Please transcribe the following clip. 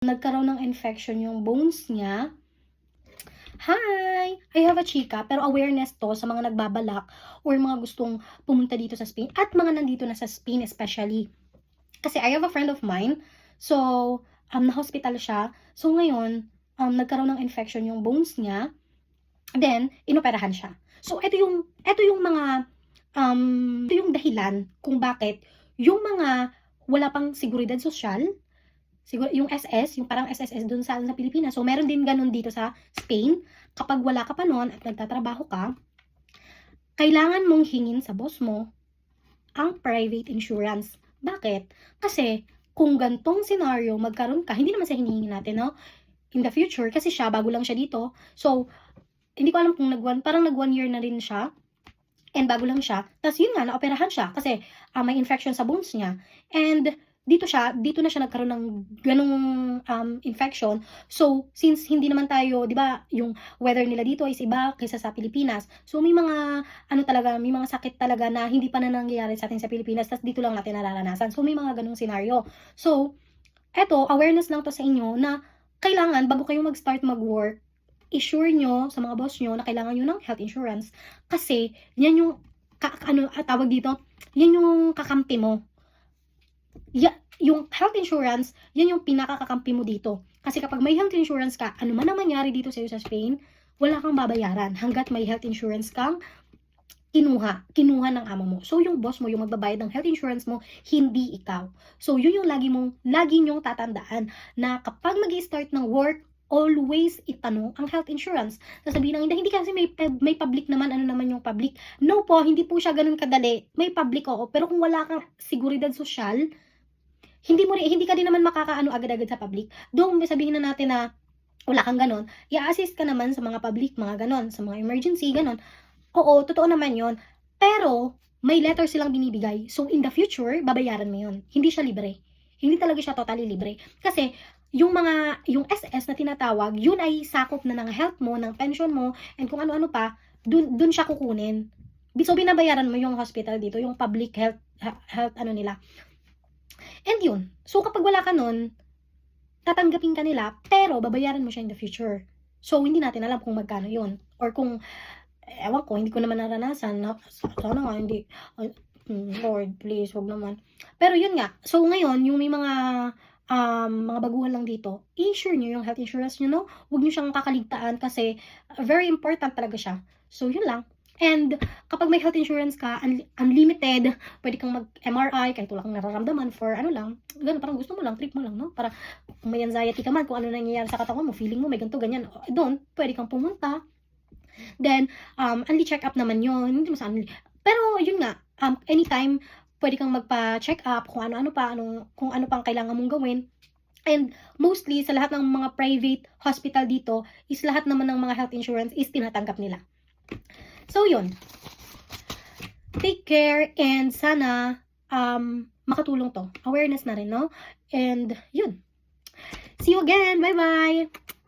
nagkaroon ng infection yung bones niya. Hi! I have a chika, pero awareness to sa mga nagbabalak or mga gustong pumunta dito sa Spain at mga nandito na sa Spain especially. Kasi I have a friend of mine, so na-hospital siya. So ngayon, nagkaroon ng infection yung bones niya, then inoperahan siya. So ito yung mga ito yung dahilan kung bakit yung mga wala pang seguridad sosyal, siguro yung SS, yung parang SSS dun sa Pilipinas. So, meron din ganun dito sa Spain. Kapag wala ka pa nun at nagtatrabaho ka, kailangan mong hingin sa boss mo ang private insurance. Bakit? Kasi, kung gantong scenario magkaroon ka, hindi naman sa hinihingi natin, no? In the future, kasi siya, bago lang siya dito. So, hindi ko alam kung parang nag 1 year na rin siya. And bago lang siya. Tapos yun nga, naoperahan siya kasi may infection sa bones niya. And dito na siya nagkaroon ng ganung infection. So, since hindi naman tayo, 'di ba, yung weather nila dito is iba kaysa sa Pilipinas. So, may mga may mga sakit talaga na hindi pa na nangyayari sa atin sa Pilipinas, tas dito lang natin nararanasan. So, may mga ganung scenario. So, eto, awareness lang to sa inyo na kailangan bago kayo mag-start mag-work, i-sure nyo sa mga boss nyo na kailangan nyo ng health insurance kasi yan yung tawag dito, yan yung kakampi mo. Yung health insurance, yan yung pinakakakampi mo dito. Kasi kapag may health insurance ka, ano man ang mangyari dito sa iyo sa Spain, wala kang babayaran hanggat may health insurance kang kinuha ng amo mo. So, yung boss mo, yung magbabayad ng health insurance mo, hindi ikaw. So, yun yung lagi nyong tatandaan na kapag mag-i-start ng work, always itanong ang health insurance. Sasabihin lang, hindi kasi may public naman, ano naman yung public? No po, hindi po siya ganun kadali. May public, oo. Pero kung wala kang seguridad sosyal, hindi ka din naman makakaano agad-agad sa public. Doon, sabihin na natin na wala kang ganon, i-assist ka naman sa mga public, mga ganon, sa mga emergency, ganon. Oo, totoo naman yon. Pero, may letter silang binibigay. So, in the future, babayaran mo yun. Hindi siya libre. Hindi talaga siya totally libre. Kasi, yung SS na tinatawag, yun ay sakop na ng health mo, ng pension mo, and kung ano-ano pa, dun siya kukunin. So, binabayaran mo yung hospital dito, yung public health nila. And yun. So, kapag wala ka nun, tatanggapin ka nila, pero babayaran mo siya in the future. So, hindi natin alam kung magkano yun. Or kung, ewan ko, hindi ko naman naranasan. Sana nga, hindi. Lord, please, wag naman. Pero yun nga. So, ngayon, yung may mga baguhan lang dito, i-insure nyo yung health insurance nyo, no? Huwag nyo siyang kakaligtaan kasi very important talaga siya. So, yun lang. And kapag may health insurance ka, unlimited, pwede kang mag-MRI kahit wala kang nararamdaman for ganun, parang gusto mo lang, trip mo lang, no? Para kung may anxiety ka man, kung ano nangyayari sa katawan mo, feeling mo may ganito, ganyan, doon, pwede kang pumunta. Then, only check up naman yun, hindi mo sa pero yun nga, anytime, pwede kang magpa-check up kung ano-ano pa, kung ano pang kailangan mong gawin. And mostly, sa lahat ng mga private hospital dito, is lahat naman ng mga health insurance is tinatanggap nila. So, yun. Take care and sana makatulong to. Awareness na rin, no? And, yun. See you again. Bye-bye!